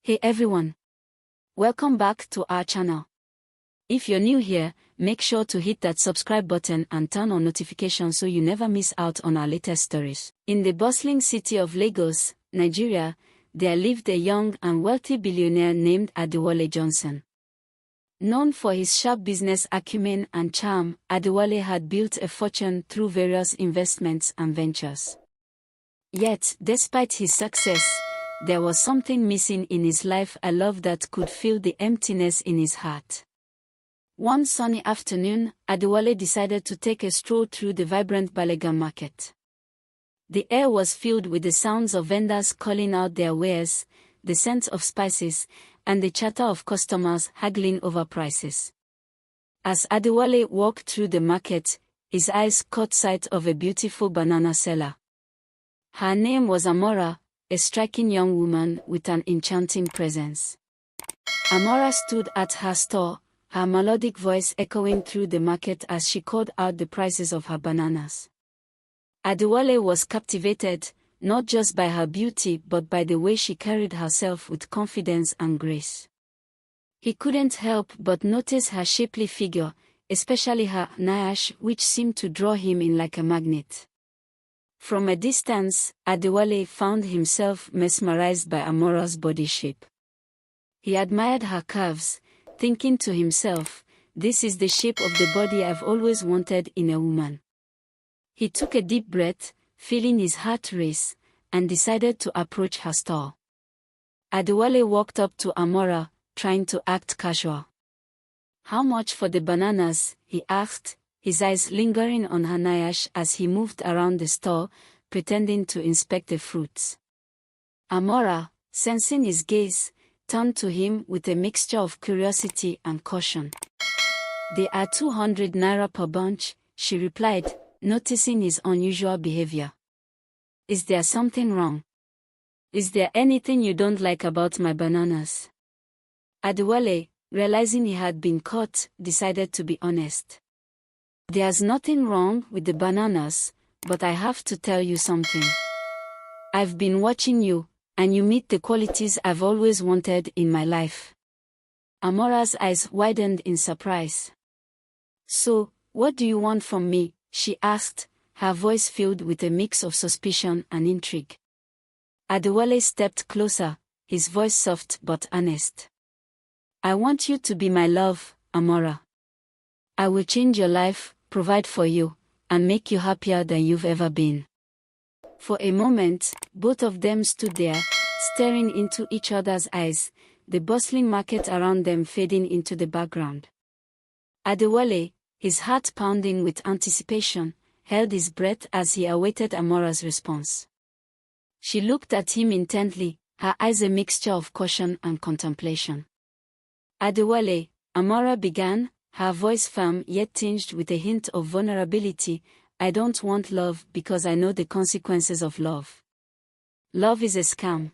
Hey everyone! Welcome back to our channel. If you're new here, make sure to hit that subscribe button and turn on notifications so you never miss out on our latest stories. In the bustling city of Lagos, Nigeria, there lived a young and wealthy billionaire named Adewale Johnson. Known for his sharp business acumen and charm, Adewale had built a fortune through various investments and ventures. Yet, despite his success, there was something missing in his life, a love that could fill the emptiness in his heart. One sunny afternoon, Adewale decided to take a stroll through the vibrant Balogun market. The air was filled with the sounds of vendors calling out their wares, the scent of spices, and the chatter of customers haggling over prices. As Adewale walked through the market, his eyes caught sight of a beautiful banana seller. Her name was Amora, a striking young woman with an enchanting presence. Amora stood at her store, her melodic voice echoing through the market as she called out the prices of her bananas. Adewale was captivated, not just by her beauty but by the way she carried herself with confidence and grace. He couldn't help but notice her shapely figure, especially her nayash, which seemed to draw him in like a magnet. From a distance, Adewale found himself mesmerized by Amora's body shape. He admired her curves, thinking to himself, "This is the shape of the body I've always wanted in a woman." He took a deep breath, feeling his heart race, and decided to approach her store. Adewale walked up to Amora, trying to act casual. "How much for the bananas?" he asked, his eyes lingering on her nayash as he moved around the store, pretending to inspect the fruits. Amora, sensing his gaze, turned to him with a mixture of curiosity and caution. "They are 200 naira per bunch," she replied, noticing his unusual behavior. "Is there something wrong? Is there anything you don't like about my bananas?" Adewale, realizing he had been caught, decided to be honest. "There's nothing wrong with the bananas, but I have to tell you something. I've been watching you, and you meet the qualities I've always wanted in my life." Amora's eyes widened in surprise. "So, what do you want from me?" she asked, her voice filled with a mix of suspicion and intrigue. Adewale stepped closer, his voice soft but honest. "I want you to be my love, Amora. I will change your life, provide for you, and make you happier than you've ever been." For a moment, both of them stood there, staring into each other's eyes, the bustling market around them fading into the background. Adewale, his heart pounding with anticipation, held his breath as he awaited Amora's response. She looked at him intently, her eyes a mixture of caution and contemplation. "Adewale," Amora began, her voice firm yet tinged with a hint of vulnerability, "I don't want love because I know the consequences of love. Love is a scam.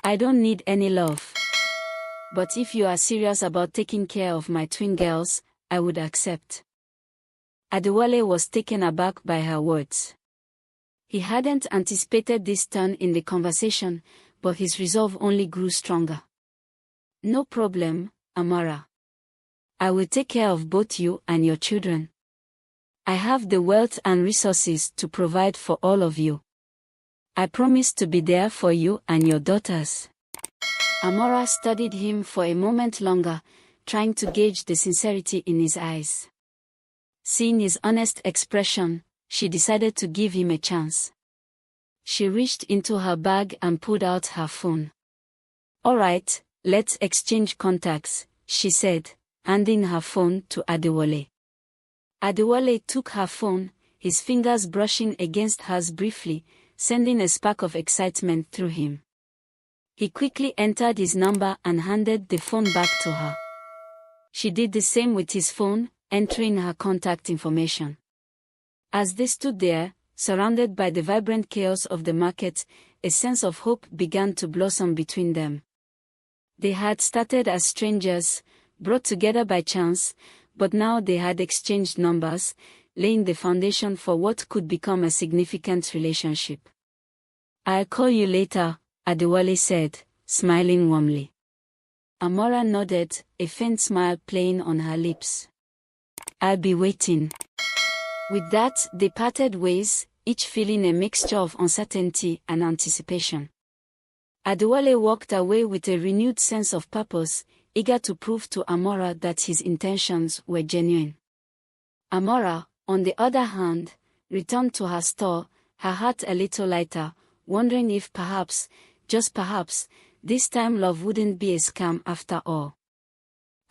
I don't need any love. But if you are serious about taking care of my twin girls, I would accept." Adewale was taken aback by her words. He hadn't anticipated this turn in the conversation, but his resolve only grew stronger. "No problem, Amora. I will take care of both you and your children. I have the wealth and resources to provide for all of you. I promise to be there for you and your daughters." Amora studied him for a moment longer, trying to gauge the sincerity in his eyes. Seeing his honest expression, she decided to give him a chance. She reached into her bag and pulled out her phone. "All right, let's exchange contacts," she said, handing her phone to Adewale. Adewale took her phone, his fingers brushing against hers briefly, sending a spark of excitement through him. He quickly entered his number and handed the phone back to her. She did the same with his phone, entering her contact information. As they stood there, surrounded by the vibrant chaos of the market, a sense of hope began to blossom between them. They had started as strangers, brought together by chance, but now they had exchanged numbers, laying the foundation for what could become a significant relationship. "I'll call you later," Adewale said, smiling warmly. Amora nodded, a faint smile playing on her lips. "I'll be waiting." With that, they parted ways, each feeling a mixture of uncertainty and anticipation. Adewale walked away with a renewed sense of purpose, eager to prove to Amora that his intentions were genuine. Amora, on the other hand, returned to her store, her heart a little lighter, wondering if perhaps, just perhaps, this time love wouldn't be a scam after all.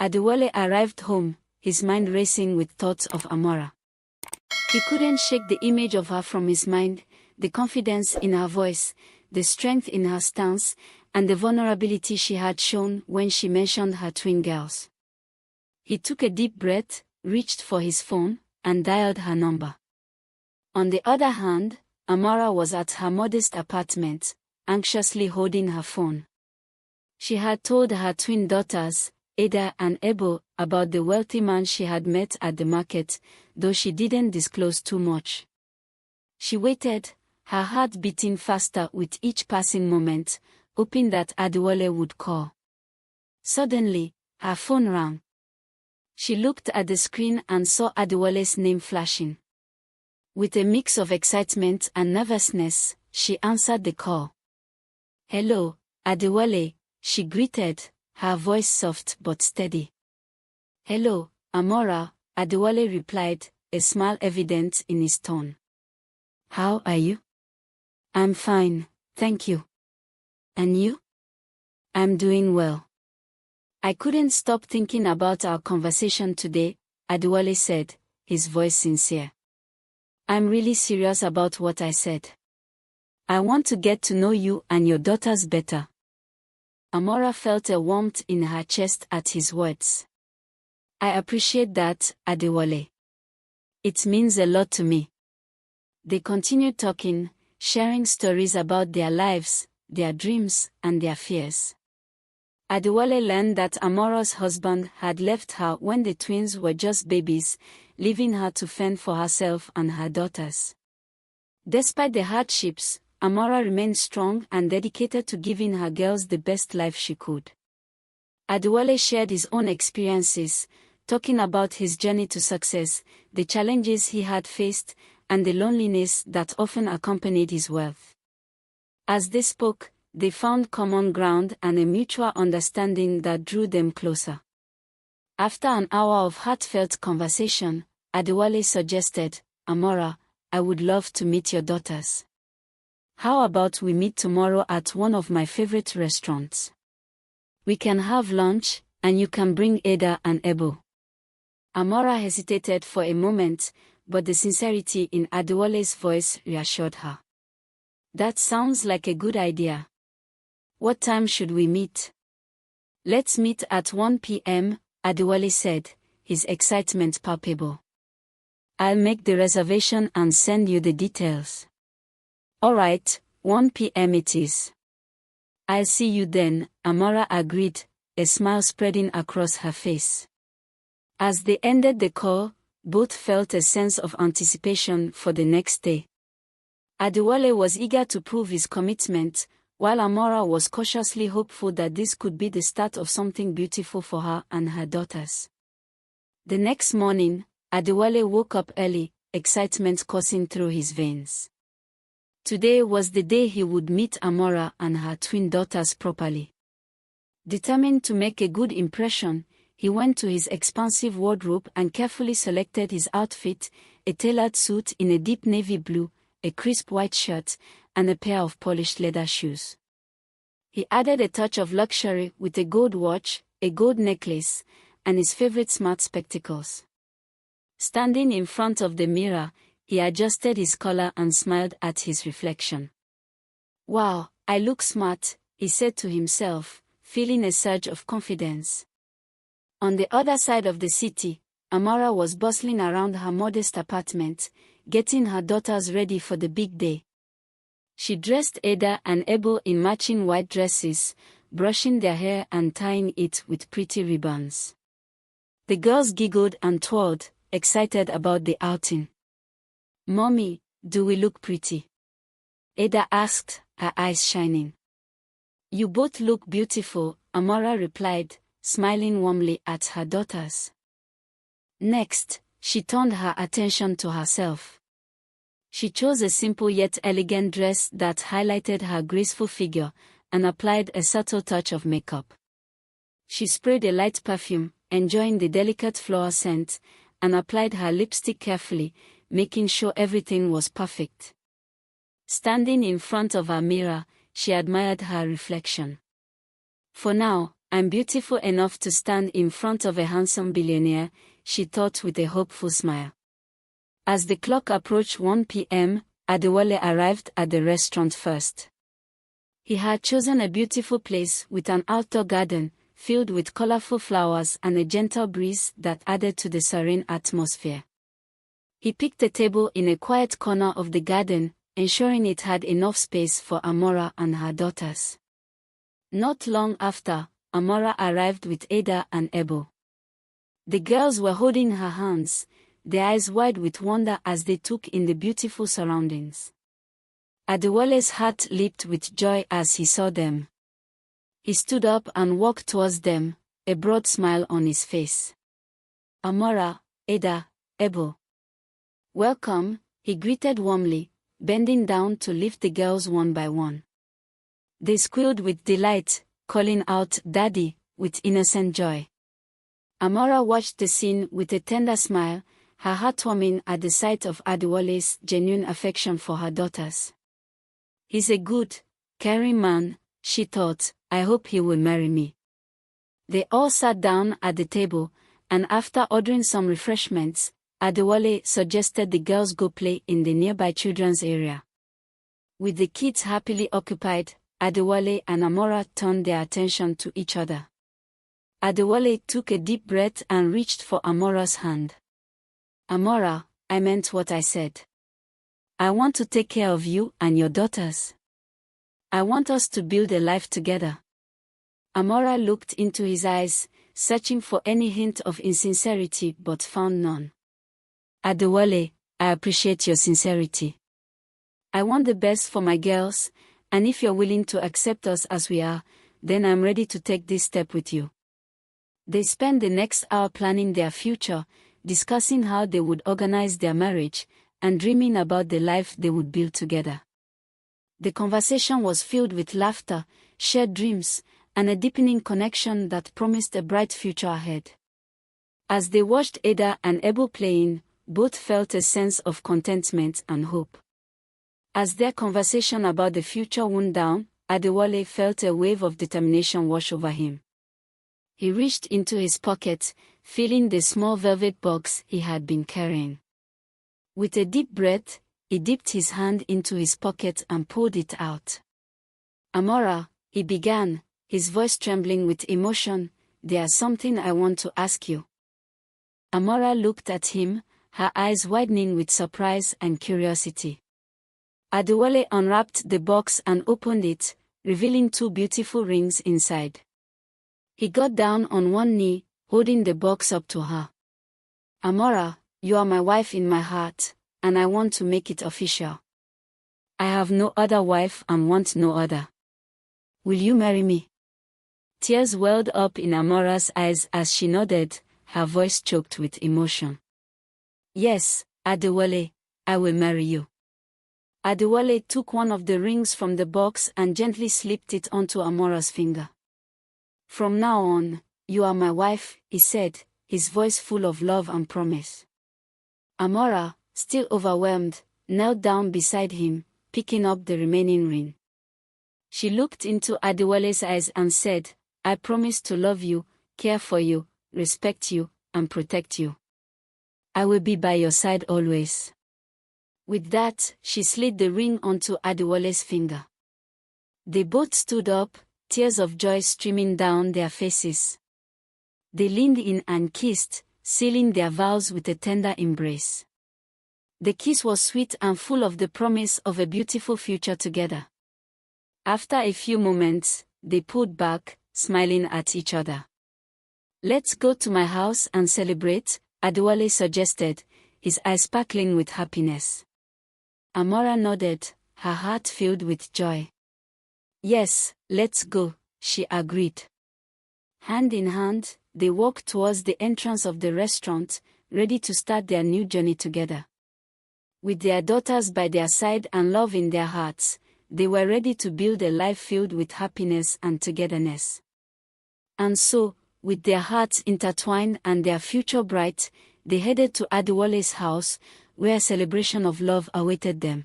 Adewale arrived home, his mind racing with thoughts of Amora. He couldn't shake the image of her from his mind, the confidence in her voice, the strength in her stance, and the vulnerability she had shown when she mentioned her twin girls. He took a deep breath, reached for his phone, and dialed her number. On the other hand, Amora was at her modest apartment, anxiously holding her phone. She had told her twin daughters, Ada and Ebo, about the wealthy man she had met at the market, though she didn't disclose too much. She waited, her heart beating faster with each passing moment, hoping that Adewale would call. Suddenly, her phone rang. She looked at the screen and saw Adewale's name flashing. With a mix of excitement and nervousness, she answered the call. "Hello, Adewale," she greeted, her voice soft but steady. "Hello, Amora," Adewale replied, a smile evident in his tone. "How are you?" "I'm fine, thank you." "And you?" "I'm doing well." "I couldn't stop thinking about our conversation today," Adewale said, his voice sincere. "I'm really serious about what I said. I want to get to know you and your daughters better." Amora felt a warmth in her chest at his words. "I appreciate that, Adewale. It means a lot to me." They continued talking, sharing stories about their lives, their dreams, and their fears. Adewale learned that Amora's husband had left her when the twins were just babies, leaving her to fend for herself and her daughters. Despite the hardships, Amora remained strong and dedicated to giving her girls the best life she could. Adewale shared his own experiences, talking about his journey to success, the challenges he had faced, and the loneliness that often accompanied his wealth. As they spoke, they found common ground and a mutual understanding that drew them closer. After an hour of heartfelt conversation, Adewale suggested, "Amora, I would love to meet your daughters. How about we meet tomorrow at one of my favorite restaurants? We can have lunch, and you can bring Ada and Ebo." Amora hesitated for a moment, but the sincerity in Adewale's voice reassured her. "That sounds like a good idea. What time should we meet?" "Let's meet at 1 p.m., Adewale said, his excitement palpable. "I'll make the reservation and send you the details." "All right, 1 p.m. it is." "I'll see you then," Amora agreed, a smile spreading across her face. As they ended the call, both felt a sense of anticipation for the next day. Adewale was eager to prove his commitment, while Amora was cautiously hopeful that this could be the start of something beautiful for her and her daughters. The next morning, Adewale woke up early, excitement coursing through his veins. Today was the day he would meet Amora and her twin daughters properly. Determined to make a good impression, he went to his expansive wardrobe and carefully selected his outfit, a tailored suit in a deep navy blue, a crisp white shirt, and a pair of polished leather shoes. He added a touch of luxury with a gold watch, a gold necklace, and his favorite smart spectacles. Standing in front of the mirror, he adjusted his collar and smiled at his reflection. "Wow, I look smart," he said to himself, feeling a surge of confidence. On the other side of the city, Amora was bustling around her modest apartment, getting her daughters ready for the big day. She dressed Ada and Ebo in matching white dresses, brushing their hair and tying it with pretty ribbons. The girls giggled and twirled, excited about the outing. "Mommy, do we look pretty?" Ada asked, her eyes shining. You both look beautiful, Amora replied, smiling warmly at her daughters. Next, she turned her attention to herself. She chose a simple yet elegant dress that highlighted her graceful figure and applied a subtle touch of makeup. She sprayed a light perfume, enjoying the delicate floral scent, and applied her lipstick carefully, making sure everything was perfect. Standing in front of her mirror, she admired her reflection. For now, I'm beautiful enough to stand in front of a handsome billionaire, she thought with a hopeful smile. As the clock approached 1 p.m., Adewale arrived at the restaurant first. He had chosen a beautiful place with an outdoor garden, filled with colorful flowers and a gentle breeze that added to the serene atmosphere. He picked a table in a quiet corner of the garden, ensuring it had enough space for Amora and her daughters. Not long after, Amora arrived with Ada and Ebo. The girls were holding her hands, their eyes wide with wonder as they took in the beautiful surroundings. Adewale's heart leaped with joy as he saw them. He stood up and walked towards them, a broad smile on his face. Amora, Ada, Ebo. Welcome, he greeted warmly, bending down to lift the girls one by one. They squealed with delight, calling out "Daddy" with innocent joy. Amora watched the scene with a tender smile, her heart warming at the sight of Adewale's genuine affection for her daughters. He's a good, caring man, she thought. I hope he will marry me. They all sat down at the table, and after ordering some refreshments, Adewale suggested the girls go play in the nearby children's area. With the kids happily occupied, Adewale and Amora turned their attention to each other. Adewale took a deep breath and reached for Amora's hand. Amora, I meant what I said. I want to take care of you and your daughters. I want us to build a life together. Amora looked into his eyes, searching for any hint of insincerity but found none. Adewale, I appreciate your sincerity. I want the best for my girls, and if you're willing to accept us as we are, then I'm ready to take this step with you. They spent the next hour planning their future, discussing how they would organize their marriage, and dreaming about the life they would build together. The conversation was filled with laughter, shared dreams, and a deepening connection that promised a bright future ahead. As they watched Ada and Ebo playing, both felt a sense of contentment and hope. As their conversation about the future wound down, Adewale felt a wave of determination wash over him. He reached into his pocket, feeling the small velvet box he had been carrying. With a deep breath, he dipped his hand into his pocket and pulled it out. Amora, he began, his voice trembling with emotion, there's something I want to ask you. Amora looked at him, her eyes widening with surprise and curiosity. Adewale unwrapped the box and opened it, revealing two beautiful rings inside. He got down on one knee, holding the box up to her. Amora, you are my wife in my heart, and I want to make it official. I have no other wife and want no other. Will you marry me? Tears welled up in Amora's eyes as she nodded, her voice choked with emotion. Yes, Adewale, I will marry you. Adewale took one of the rings from the box and gently slipped it onto Amora's finger. From now on, you are my wife, he said, his voice full of love and promise. Amora, still overwhelmed, knelt down beside him, picking up the remaining ring. She looked into Adewale's eyes and said, I promise to love you, care for you, respect you, and protect you. I will be by your side always. With that, she slid the ring onto Adewale's finger. They both stood up, tears of joy streaming down their faces. They leaned in and kissed, sealing their vows with a tender embrace. The kiss was sweet and full of the promise of a beautiful future together. After a few moments, they pulled back, smiling at each other. Let's go to my house and celebrate, Adewale suggested, his eyes sparkling with happiness. Amora nodded, her heart filled with joy. Yes, let's go, she agreed. Hand in hand, they walked towards the entrance of the restaurant, ready to start their new journey together. With their daughters by their side and love in their hearts, they were ready to build a life filled with happiness and togetherness. And so, with their hearts intertwined and their future bright, they headed to Adewale's house, where a celebration of love awaited them.